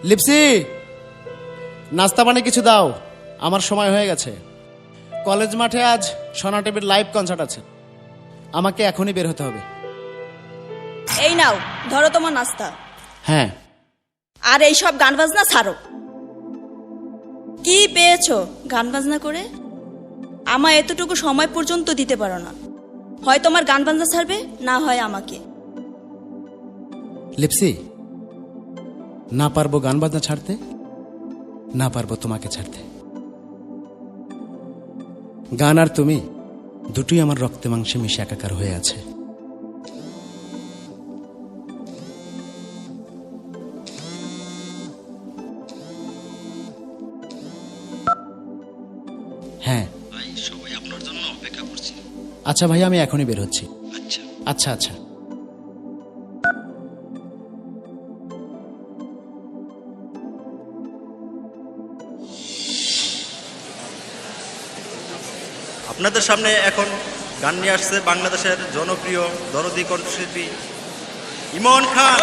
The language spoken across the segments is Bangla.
লিপসি, নাস্তা পানি কিছু দাও, আমার সময় হয়ে গেছে। কলেজ মাঠে আজ সোনা টিভির লাইভ কনসার্ট আছে, আমাকে এখনই বের হতে হবে। এই নাও, ধরো তোমার নাস্তা। হ্যাঁ। আর এইসব গান বাজনা ছাড়ো। কি পেয়েছো গান বাজনা করে? আমায় এতটুকু সময় পর্যন্ত দিতে পারো না। হয় তোমার গান বাজনা ছাড়বে, না হয় আমাকে। লিপসি, না পারবো গান বাজনা ছাড়তে, না পারবো তোমাকে ছাড়তে। গান আর তুমি দুটোই আমার রক্তে মাংসে মিশে একাকার হয়ে আছে। হ্যাঁ, সবাই আপনার জন্য অপেক্ষা করছি। আচ্ছা ভাই, আমি এখনই বের হচ্ছি। আচ্ছা আচ্ছা আচ্ছা। আপনাদের সামনে এখন গান নিয়ে আসছে বাংলাদেশের জনপ্রিয় দরদি কণ্ঠশিল্পী ইমন খান।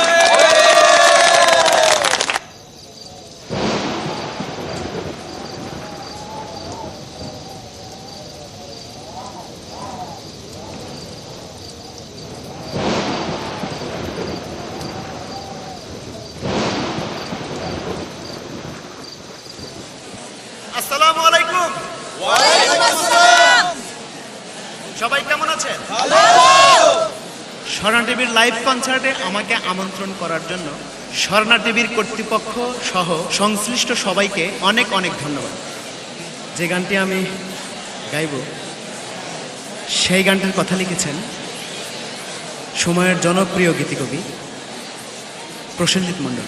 আসসালামু আলাইকুম। সবাই কেমন আছেন? স্বর্ণা টিভির লাইভ কনসার্টে আমাকে আমন্ত্রণ করার জন্য স্বর্ণা টিভির কর্তৃপক্ষ সহ সংশ্লিষ্ট সবাইকে অনেক অনেক ধন্যবাদ। যে গানটি আমি গাইব সেই গানটির কথা লিখেছেন সময়ের জনপ্রিয় গীতিকবি প্রসেনজিৎ মণ্ডল।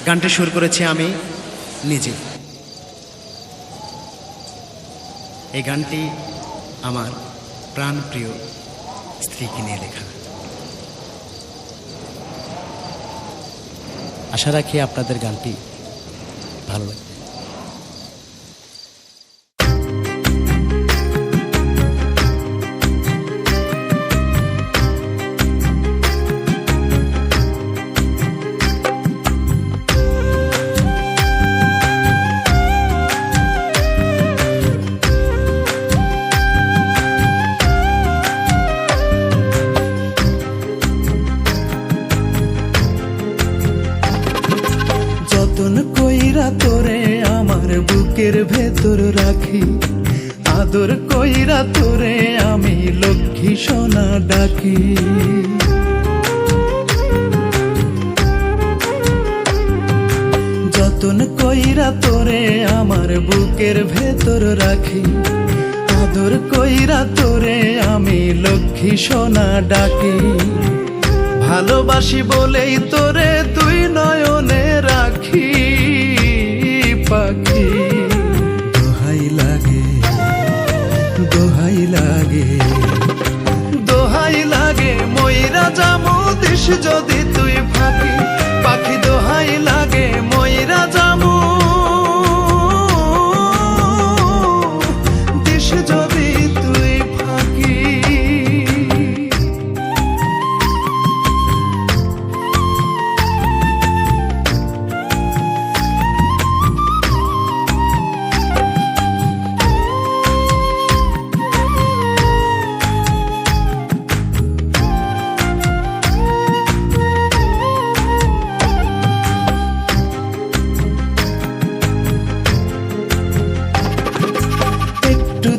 গানটি সুর করেছি আমি নিজে। এই গানটি আমার প্রাণপ্রিয় স্ত্রীকে নিয়ে লেখা। আশা রাখি আপনাদের গানটি ভালো লাগবে। তোরে আমার বুকের ভেতর রাখি, আদর কইরা তোরে আমি লক্ষ্মী সোনা ডাকি। যতন কইরা তোরে আমার বুকের ভেতর রাখি, আদর কইরা তোরে আমি লক্ষ্মী সোনা ডাকি। ভালোবাসি বলেই তোরে তুই নয়নে রাখি পাখি। দোহাই লাগে, দোহাই লাগে, দোহাই লাগে ময়রা যামো দিস যদি তুই ফাঁকি। পাখি দোহাই লাগে ময়রা যামো দিস যদি তুই ফাঁকি।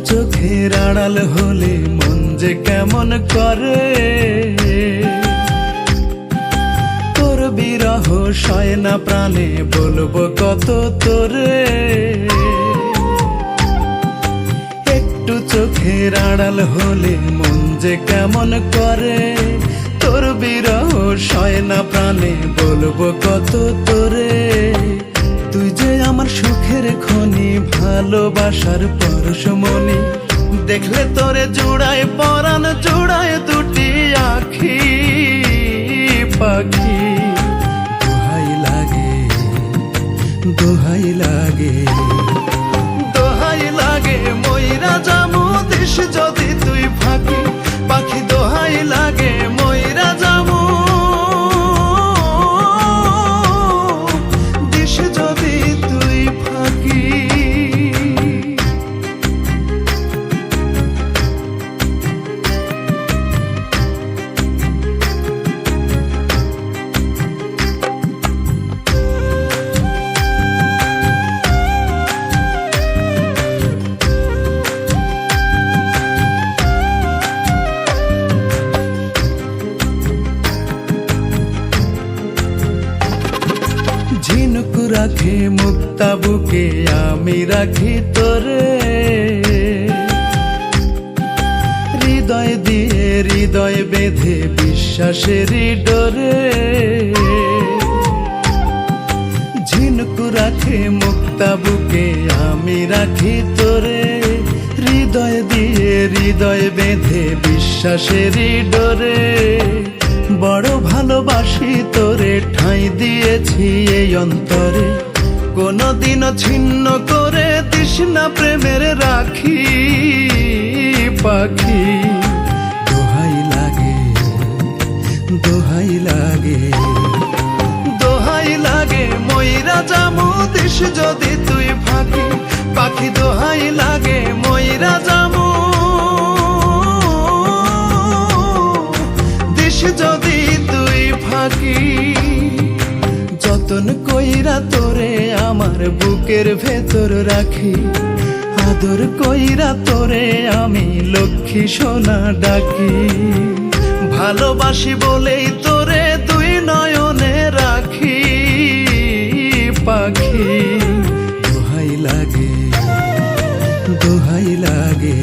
চোখের আড়াল হলে মন যে কেমন করে, তোর বিরহ সয় না প্রাণে বলবো কত তোরে। একটু চোখের আড়াল হলে মন যে কেমন করে, তোর বিরহ সয় না প্রাণে বলবো কত তোরে। তুই যে আমার সুখের খনি, ভালোবাসার পরশমণি, দেখলে তোরে জুড়ায় পরাণ জুড়ায় দুটি আখি পাখি। দোহাই লাগে, দোহাই লাগে, দোহাই লাগে ময়রা যামো দিস যদি তুই ফাঁকি। পাখি দোহাই লাগে ময়রা যামো রাখে মুক্তা বুকে আমি রাখি তোরে, হৃদয় দিয়ে হৃদয় বেঁধে বিশ্বাসেরই ডোরে। ঝিনুক রাখে মুক্তা বুকে আমি রাখি তোরে, হৃদয় দিয়ে হৃদয় বেঁধে বিশ্বাসেরই ডোরে। বড় ভালোবাসি তোরে, ঠাঁই দিয়েছি এই অন্তরে, কোনদিনও ছিন্ন করে দিস না প্রেমের রাখি পাখি। দোহাই লাগে দোহাই লাগে দোহাই লাগে ময়রা জামু দিস যদি তুই ফাঁকি পাখি। দোহাই লাগে ময়রা জামু দিস যদি তুই ফাঁকি। যতন কইরা তোরে আমার বুকের ভেতর রাখি, আদর কইরা তোরে আমি লক্ষ্মী সোনা ডাকি। ভালোবাসি বলেই তোরে দুই নয়নে রাখি পাখি। দোহাই লাগে দোহাই লাগে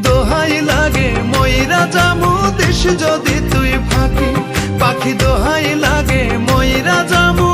দোহাই লাগে ময়রা জামু দিস যদি তুই ফাঁকি পাখি। দোহাই লাগে ময়রা জামু